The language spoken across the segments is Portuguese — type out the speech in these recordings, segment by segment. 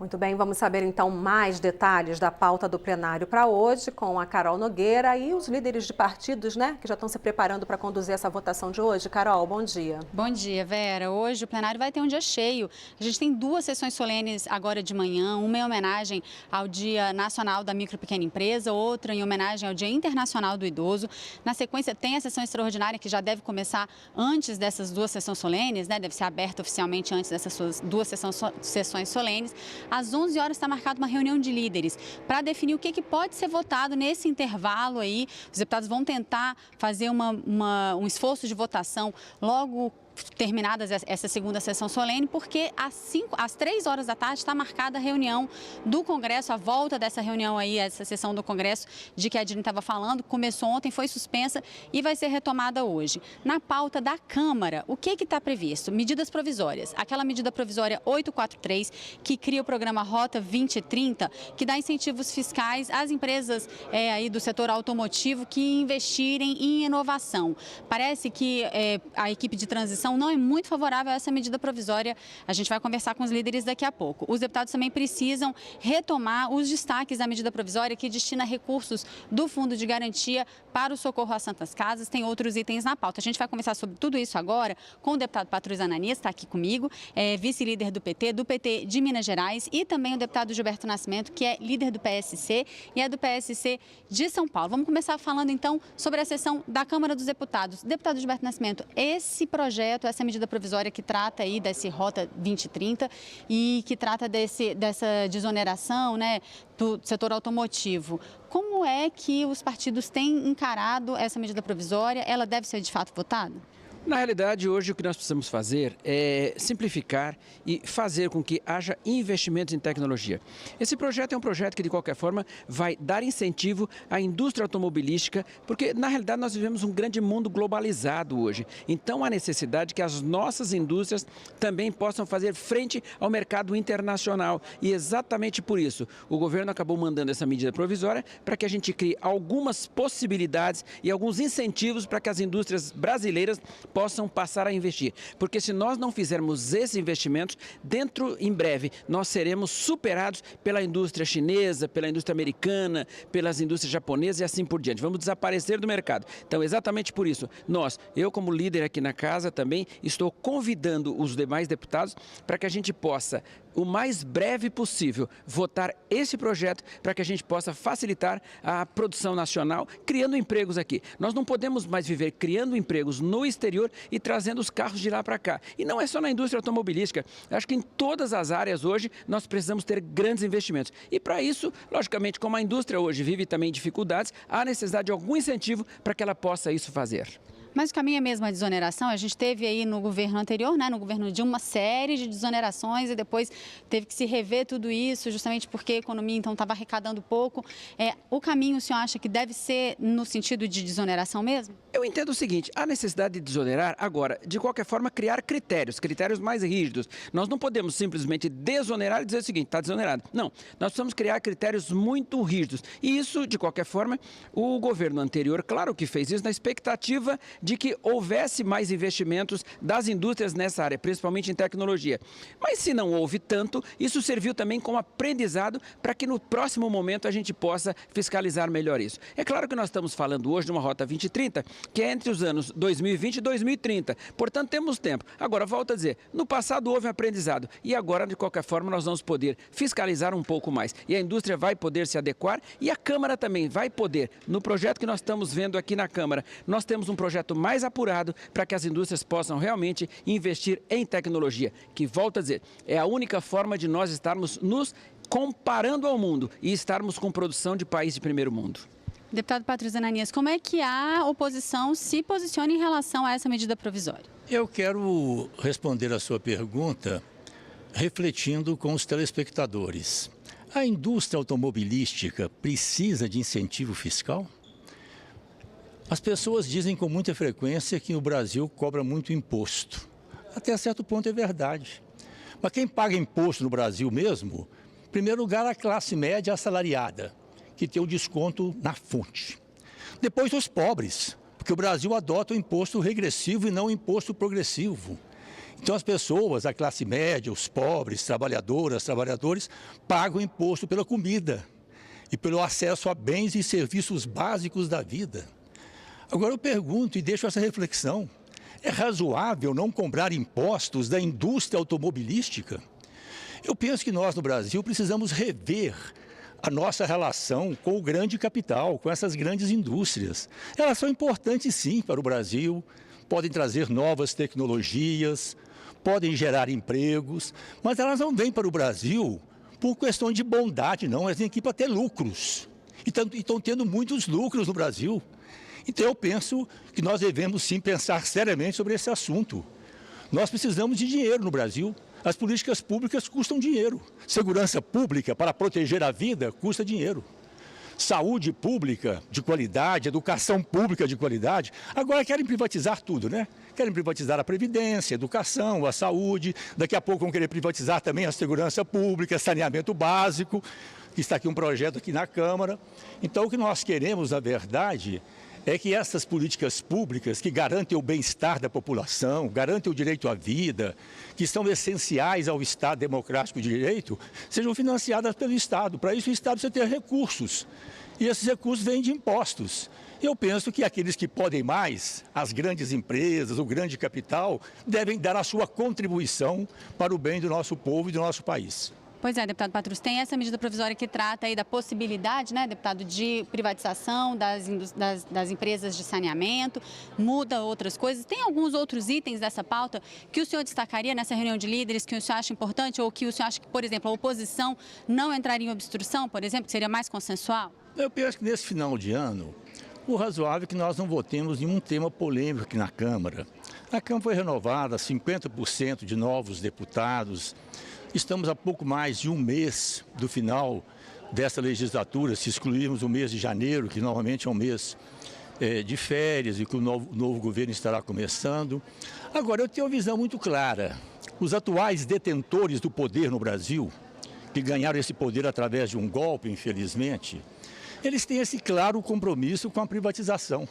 Muito bem, vamos saber então mais detalhes da pauta do plenário para hoje com a Carol Nogueira e os líderes de partidos, né, que já estão se preparando para conduzir essa votação de hoje. Carol, bom dia. Bom dia, Vera. Hoje o plenário vai ter um dia cheio. A gente tem duas sessões solenes agora de manhã, uma em homenagem ao Dia Nacional da Micro e Pequena Empresa, outra em homenagem ao Dia Internacional do Idoso. Na sequência tem a sessão extraordinária que já deve começar antes dessas duas sessões solenes, né? Deve ser aberta oficialmente antes dessas duas sessões solenes. Às 11 horas está marcada uma reunião de líderes para definir o que pode ser votado nesse intervalo aí. Os deputados vão tentar fazer um esforço de votação logo terminadas essa segunda sessão solene, porque às 3 horas da tarde está marcada a reunião do Congresso, a volta dessa reunião aí, essa sessão do Congresso de que a Aline estava falando, começou ontem, foi suspensa e vai ser retomada hoje. Na pauta da Câmara, o que está previsto? Medidas provisórias. Aquela medida provisória 843, que cria o programa Rota 2030, que dá incentivos fiscais às empresas aí do setor automotivo que investirem em inovação. Parece que a equipe de transição não é muito favorável a essa medida provisória. A gente vai conversar com os líderes daqui a pouco. Os deputados também precisam retomar os destaques da medida provisória que destina recursos do Fundo de Garantia para o socorro às Santas Casas. Tem outros itens na pauta. A gente vai conversar sobre tudo isso agora com o deputado Patrus Ananias, está aqui comigo, vice-líder do PT de Minas Gerais, e também o deputado Gilberto Nascimento, que é líder do PSC e é do PSC de São Paulo. Vamos começar falando então sobre a sessão da Câmara dos Deputados. Deputado Gilberto Nascimento, esse projeto, essa medida provisória que trata aí desse Rota 2030 e que trata dessa desoneração, né, do setor automotivo. Como é que os partidos têm encarado essa medida provisória? Ela deve ser de fato votada? Na realidade, hoje o que nós precisamos fazer é simplificar e fazer com que haja investimentos em tecnologia. Esse projeto é um projeto que, de qualquer forma, vai dar incentivo à indústria automobilística, porque, na realidade, nós vivemos um grande mundo globalizado hoje. Então, há necessidade que as nossas indústrias também possam fazer frente ao mercado internacional. E, exatamente por isso, o governo acabou mandando essa medida provisória para que a gente crie algumas possibilidades e alguns incentivos para que as indústrias brasileiras possam passar a investir, porque se nós não fizermos esses investimentos, em breve, nós seremos superados pela indústria chinesa, pela indústria americana, pelas indústrias japonesas e assim por diante. Vamos desaparecer do mercado. Então, exatamente por isso, eu como líder aqui na casa também estou convidando os demais deputados para que a gente possa, o mais breve possível, votar esse projeto para que a gente possa facilitar a produção nacional, criando empregos aqui. Nós não podemos mais viver criando empregos no exterior e trazendo os carros de lá para cá. E não é só na indústria automobilística. Acho que em todas as áreas hoje nós precisamos ter grandes investimentos. E para isso, logicamente, como a indústria hoje vive também dificuldades, há necessidade de algum incentivo para que ela possa isso fazer. Mas o caminho é mesmo a desoneração. A gente teve aí no governo anterior, né, no governo Dilma, uma série de desonerações e depois teve que se rever tudo isso, justamente porque a economia então estava arrecadando pouco. O caminho, o senhor acha que deve ser no sentido de desoneração mesmo? Eu entendo o seguinte, há necessidade de desonerar, agora, de qualquer forma, criar critérios mais rígidos. Nós não podemos simplesmente desonerar e dizer o seguinte, está desonerado. Não, nós precisamos criar critérios muito rígidos. E isso, de qualquer forma, o governo anterior, claro que fez isso na expectativa de que houvesse mais investimentos das indústrias nessa área, principalmente em tecnologia. Mas se não houve tanto, isso serviu também como aprendizado para que no próximo momento a gente possa fiscalizar melhor isso. É claro que nós estamos falando hoje de uma Rota 2030, que é entre os anos 2020 e 2030. Portanto, temos tempo. Agora, volto a dizer, no passado houve um aprendizado e agora, de qualquer forma, nós vamos poder fiscalizar um pouco mais. E a indústria vai poder se adequar e a Câmara também vai poder. No projeto que nós estamos vendo aqui na Câmara, nós temos um projeto mais apurado para que as indústrias possam realmente investir em tecnologia, que, volto a dizer, é a única forma de nós estarmos nos comparando ao mundo e estarmos com produção de país de primeiro mundo. Deputado Patrus Ananias, como é que a oposição se posiciona em relação a essa medida provisória? Eu quero responder a sua pergunta refletindo com os telespectadores. A indústria automobilística precisa de incentivo fiscal? As pessoas dizem com muita frequência que o Brasil cobra muito imposto. Até certo ponto é verdade. Mas quem paga imposto no Brasil mesmo, em primeiro lugar, a classe média assalariada, que tem o desconto na fonte. Depois os pobres, porque o Brasil adota o imposto regressivo e não o imposto progressivo. Então as pessoas, a classe média, os pobres, trabalhadoras, trabalhadores, pagam imposto pela comida e pelo acesso a bens e serviços básicos da vida. Agora eu pergunto e deixo essa reflexão: é razoável não cobrar impostos da indústria automobilística? Eu penso que nós no Brasil precisamos rever a nossa relação com o grande capital, com essas grandes indústrias. Elas são importantes sim para o Brasil, podem trazer novas tecnologias, podem gerar empregos, mas elas não vêm para o Brasil por questão de bondade, não. Elas vêm aqui para ter lucros. E estão tendo muitos lucros no Brasil. Então eu penso que nós devemos sim pensar seriamente sobre esse assunto. Nós precisamos de dinheiro no Brasil. As políticas públicas custam dinheiro. Segurança pública para proteger a vida custa dinheiro. Saúde pública de qualidade, educação pública de qualidade. Agora querem privatizar tudo, né? Querem privatizar a Previdência, a educação, a saúde. Daqui a pouco vão querer privatizar também a segurança pública, saneamento básico. Está aqui um projeto aqui na Câmara. Então o que nós queremos, na verdade, é que essas políticas públicas que garantem o bem-estar da população, garantem o direito à vida, que são essenciais ao Estado democrático de direito, sejam financiadas pelo Estado. Para isso o Estado precisa ter recursos. E esses recursos vêm de impostos. Eu penso que aqueles que podem mais, as grandes empresas, o grande capital, devem dar a sua contribuição para o bem do nosso povo e do nosso país. Pois é, deputado Patrus, tem essa medida provisória que trata aí da possibilidade, né, deputado, de privatização das empresas de saneamento, muda outras coisas. Tem alguns outros itens dessa pauta que o senhor destacaria nessa reunião de líderes que o senhor acha importante ou que o senhor acha que, por exemplo, a oposição não entraria em obstrução, por exemplo, que seria mais consensual? Eu penso que nesse final de ano, o razoável é que nós não votemos nenhum tema polêmico aqui na Câmara. A Câmara foi renovada, 50% de novos deputados. Estamos a pouco mais de um mês do final dessa legislatura, se excluirmos o mês de janeiro, que normalmente é um mês de férias e que o novo governo estará começando. Agora, eu tenho uma visão muito clara. Os atuais detentores do poder no Brasil, que ganharam esse poder através de um golpe, infelizmente, eles têm esse claro compromisso com a privatização.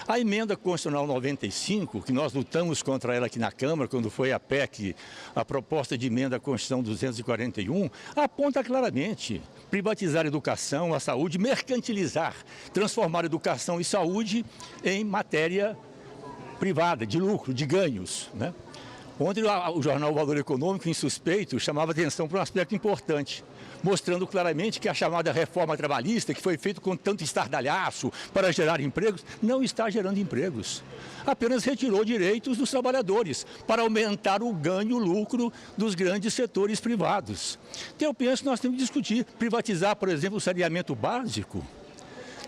A emenda constitucional 95, que nós lutamos contra ela aqui na Câmara, quando foi a PEC, a proposta de emenda à Constituição 241, aponta claramente privatizar a educação, a saúde, mercantilizar, transformar a educação e saúde em matéria privada, de lucro, de ganhos, né? Ontem o jornal Valor Econômico, insuspeito, chamava atenção para um aspecto importante, mostrando claramente que a chamada reforma trabalhista, que foi feita com tanto estardalhaço para gerar empregos, não está gerando empregos. Apenas retirou direitos dos trabalhadores para aumentar o ganho, o lucro dos grandes setores privados. Então eu penso que nós temos que discutir, privatizar, por exemplo, o saneamento básico,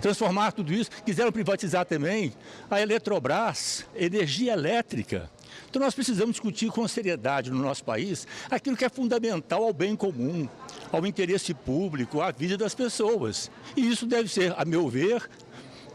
transformar tudo isso. Quiseram privatizar também a Eletrobras, energia elétrica. Então nós precisamos discutir com seriedade no nosso país aquilo que é fundamental ao bem comum, ao interesse público, à vida das pessoas. E isso deve ser, a meu ver,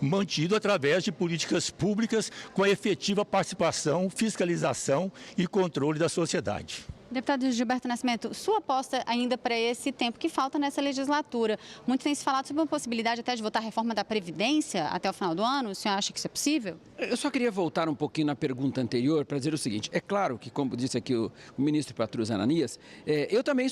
mantido através de políticas públicas com a efetiva participação, fiscalização e controle da sociedade. Deputado Gilberto Nascimento, sua aposta ainda para esse tempo que falta nessa legislatura. Muito tem se falado sobre uma possibilidade até de votar a reforma da Previdência até o final do ano. O senhor acha que isso é possível? Eu só queria voltar um pouquinho na pergunta anterior para dizer o seguinte. É claro que, como disse aqui o ministro Patrus Ananias, eu também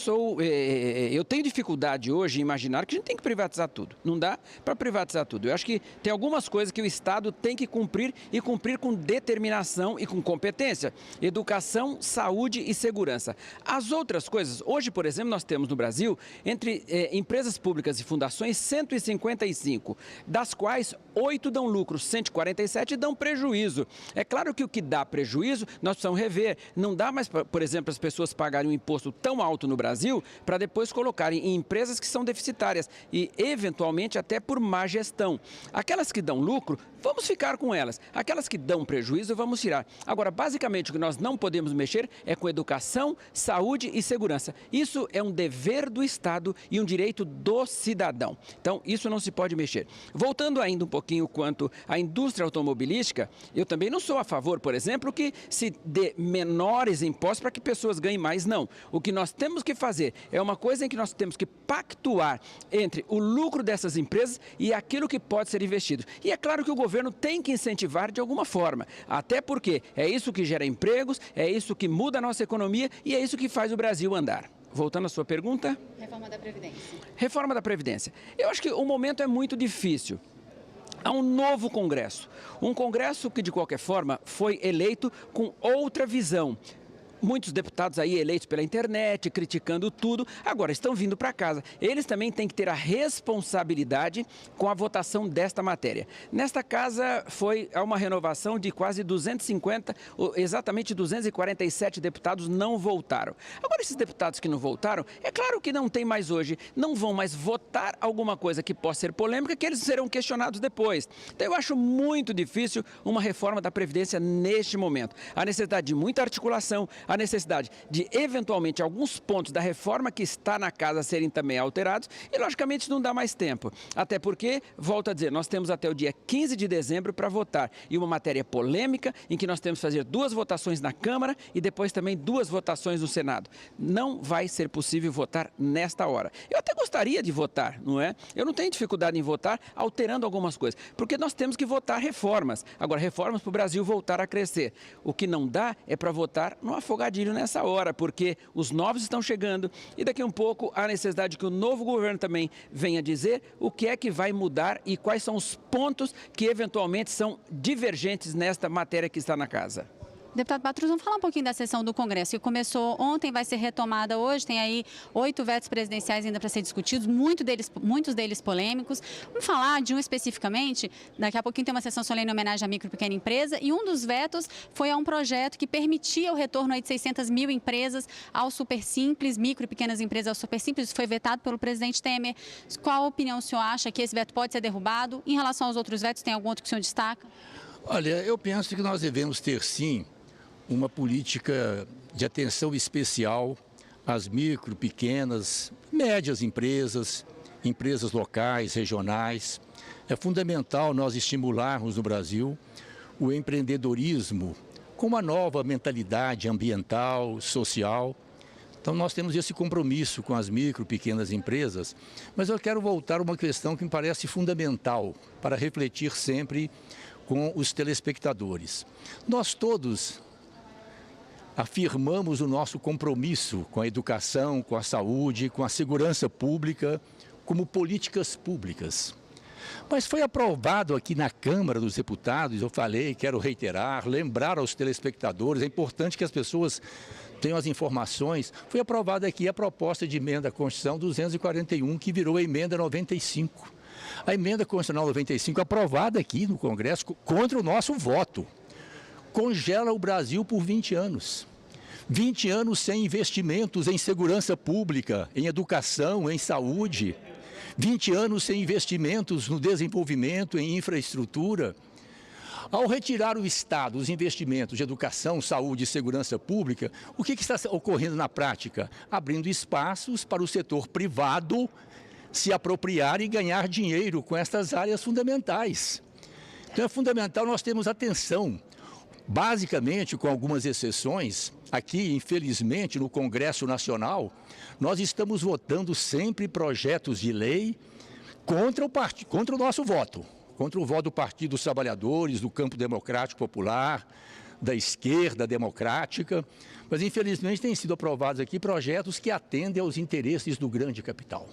eu tenho dificuldade hoje em imaginar que a gente tem que privatizar tudo. Não dá para privatizar tudo. Eu acho que tem algumas coisas que o Estado tem que cumprir e cumprir com determinação e com competência. Educação, saúde e segurança. As outras coisas, hoje, por exemplo, nós temos no Brasil, entre empresas públicas e fundações, 155, das quais 8 dão lucro, 147 dão prejuízo. É claro que o que dá prejuízo, nós precisamos rever. Não dá mais, por exemplo, as pessoas pagarem um imposto tão alto no Brasil para depois colocarem em empresas que são deficitárias e, eventualmente, até por má gestão. Aquelas que dão lucro, vamos ficar com elas. Aquelas que dão prejuízo, vamos tirar. Agora, basicamente, o que nós não podemos mexer é com educação, saúde e segurança. Isso é um dever do Estado e um direito do cidadão. Então, isso não se pode mexer. Voltando ainda um pouquinho quanto à indústria automobilística, eu também não sou a favor, por exemplo, que se dê menores impostos para que pessoas ganhem mais, não. O que nós temos que fazer é uma coisa em que nós temos que pactuar entre o lucro dessas empresas e aquilo que pode ser investido. E é claro que o governo tem que incentivar de alguma forma, até porque é isso que gera empregos, é isso que muda a nossa economia e é isso que faz o Brasil andar. Voltando à sua pergunta. Reforma da Previdência. Reforma da Previdência. Eu acho que o momento é muito difícil. Há um novo Congresso. Um Congresso que, de qualquer forma, foi eleito com outra visão. Muitos deputados aí eleitos pela internet, criticando tudo, agora estão vindo para casa. Eles também têm que ter a responsabilidade com a votação desta matéria. Nesta casa foi uma renovação de quase 250, exatamente 247 deputados não votaram. Agora, esses deputados que não votaram, é claro que não tem mais hoje, não vão mais votar alguma coisa que possa ser polêmica, que eles serão questionados depois. Então, eu acho muito difícil uma reforma da Previdência neste momento. A necessidade de muita articulação, a necessidade de, eventualmente, alguns pontos da reforma que está na casa serem também alterados e, logicamente, não dá mais tempo. Até porque, volto a dizer, nós temos até o dia 15 de dezembro para votar e uma matéria polêmica em que nós temos que fazer 2 votações na Câmara e depois também 2 votações no Senado. Não vai ser possível votar nesta hora. Eu até gostaria de votar, não é? Eu não tenho dificuldade em votar alterando algumas coisas, porque nós temos que votar reformas. Agora, reformas para o Brasil voltar a crescer. O que não dá é para votar no afogadilho nessa hora, porque os novos estão chegando e daqui a um pouco há necessidade que o novo governo também venha dizer o que é que vai mudar e quais são os pontos que eventualmente são divergentes nesta matéria que está na casa. Deputado Patrus, vamos falar um pouquinho da sessão do Congresso, que começou ontem, vai ser retomada hoje, tem aí 8 vetos presidenciais ainda para ser discutidos, muitos deles polêmicos. Vamos falar de um especificamente, daqui a pouquinho tem uma sessão solene em homenagem à micro e pequena empresa, e um dos vetos foi a um projeto que permitia o retorno aí de 600 mil empresas ao Super Simples, micro e pequenas empresas ao Super Simples, isso foi vetado pelo presidente Temer. Qual a opinião o senhor acha que esse veto pode ser derrubado? Em relação aos outros vetos, tem algum outro que o senhor destaca? Olha, eu penso que nós devemos ter, sim, uma política de atenção especial às micro, pequenas, médias empresas, empresas locais, regionais. É fundamental nós estimularmos no Brasil o empreendedorismo com uma nova mentalidade ambiental, social. Então nós temos esse compromisso com as micro, pequenas empresas, mas eu quero voltar a uma questão que me parece fundamental para refletir sempre com os telespectadores. Nós todos afirmamos o nosso compromisso com a educação, com a saúde, com a segurança pública, como políticas públicas. Mas foi aprovado aqui na Câmara dos Deputados, eu falei, quero reiterar, lembrar aos telespectadores, é importante que as pessoas tenham as informações, foi aprovada aqui a proposta de emenda à Constituição 241, que virou a emenda 95. A emenda constitucional 95, aprovada aqui no Congresso, contra o nosso voto, congela o Brasil por 20 anos. 20 anos sem investimentos em segurança pública, em educação, em saúde. 20 anos sem investimentos no desenvolvimento, em infraestrutura. Ao retirar o Estado os investimentos de educação, saúde e segurança pública, o que está ocorrendo na prática? Abrindo espaços para o setor privado se apropriar e ganhar dinheiro com estas áreas fundamentais. Então é fundamental nós termos atenção. Basicamente, com algumas exceções, aqui, infelizmente, no Congresso Nacional, nós estamos votando sempre projetos de lei contra o nosso voto, contra o voto do Partido dos Trabalhadores, do Campo Democrático Popular, da esquerda democrática, mas infelizmente têm sido aprovados aqui projetos que atendem aos interesses do grande capital.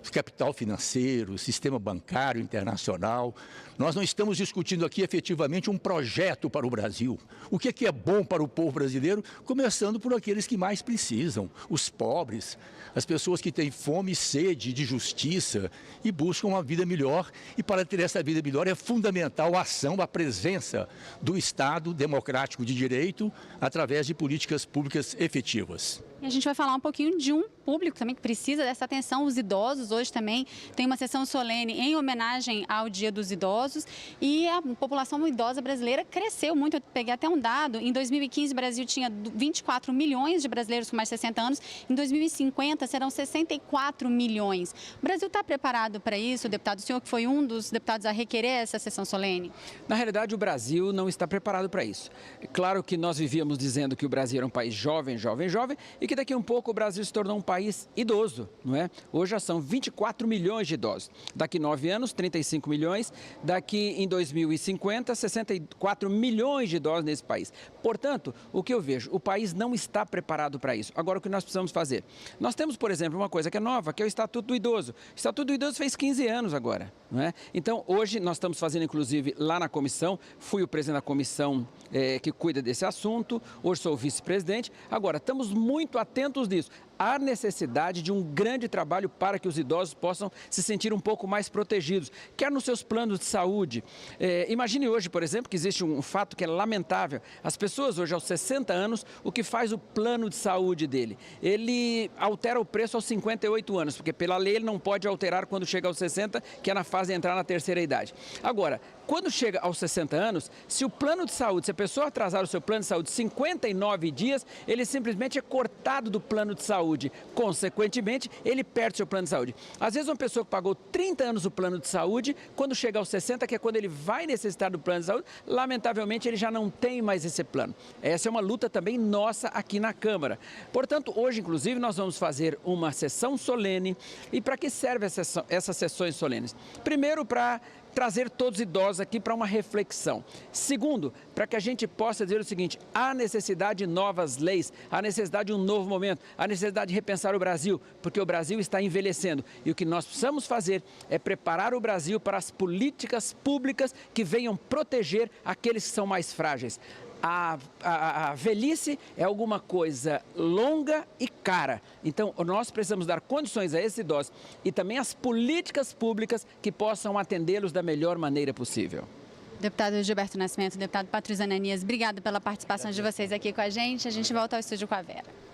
O capital financeiro, o sistema bancário internacional. Nós não estamos discutindo aqui efetivamente um projeto para o Brasil. O que é bom para o povo brasileiro, começando por aqueles que mais precisam, os pobres, as pessoas que têm fome e sede de justiça e buscam uma vida melhor. E para ter essa vida melhor é fundamental a ação, a presença do Estado democrático de direito através de políticas públicas efetivas. E a gente vai falar um pouquinho de um público também que precisa dessa atenção, os idosos. Hoje também tem uma sessão solene em homenagem ao Dia dos Idosos e a população idosa brasileira cresceu muito. Eu peguei até um dado, em 2015 o Brasil tinha 24 milhões de brasileiros com mais de 60 anos, em 2050 serão 64 milhões. O Brasil está preparado para isso, deputado? O senhor que foi um dos deputados a requerer essa sessão solene? Na realidade, o Brasil não está preparado para isso. É claro que nós vivíamos dizendo que o Brasil era um país jovem, jovem, jovem, e que daqui a um pouco o Brasil se tornou um país idoso, não é? Hoje já são 24 milhões de idosos. Daqui 9 anos, 35 milhões. Daqui em 2050, 64 milhões de idosos nesse país. Portanto, o que eu vejo, o país não está preparado para isso. Agora, o que nós precisamos fazer? Nós temos, por exemplo, uma coisa que é nova, que é o Estatuto do Idoso. O Estatuto do Idoso fez 15 anos agora, não é? Então, hoje nós estamos fazendo, inclusive, lá na comissão, fui o presidente da comissão que cuida desse assunto, hoje sou o vice-presidente. Agora, estamos muito atentos nisso. Há necessidade de um grande trabalho para que os idosos possam se sentir um pouco mais protegidos, quer nos seus planos de saúde. Imagine hoje, por exemplo, que existe um fato que é lamentável. As pessoas hoje, aos 60 anos, o que faz o plano de saúde dele? Ele altera o preço aos 58 anos, porque pela lei ele não pode alterar quando chega aos 60, que é na fase de entrar na terceira idade. Agora, quando chega aos 60 anos, se o plano de saúde, se a pessoa atrasar o seu plano de saúde 59 dias, ele simplesmente é cortado do plano de saúde. Consequentemente, ele perde seu plano de saúde. Às vezes, uma pessoa que pagou 30 anos o plano de saúde, quando chega aos 60, que é quando ele vai necessitar do plano de saúde, lamentavelmente, ele já não tem mais esse plano. Essa é uma luta também nossa aqui na Câmara. Hoje, inclusive, nós vamos fazer uma sessão solene. E para que servem essas sessões solenes? Primeiro, para trazer todos os idosos aqui para uma reflexão. Segundo, para que a gente possa dizer o seguinte: há necessidade de novas leis, há necessidade de um novo momento, há necessidade de repensar o Brasil, porque o Brasil está envelhecendo. E o que nós precisamos fazer é preparar o Brasil para as políticas públicas que venham proteger aqueles que são mais frágeis. A velhice é alguma coisa longa e cara. Então, nós precisamos dar condições a esses idosos e também as políticas públicas que possam atendê-los da melhor maneira possível. Deputado Gilberto Nascimento, deputado Patrícia Ananias, obrigada pela participação de vocês aqui com a gente. A gente volta ao estúdio com a Vera.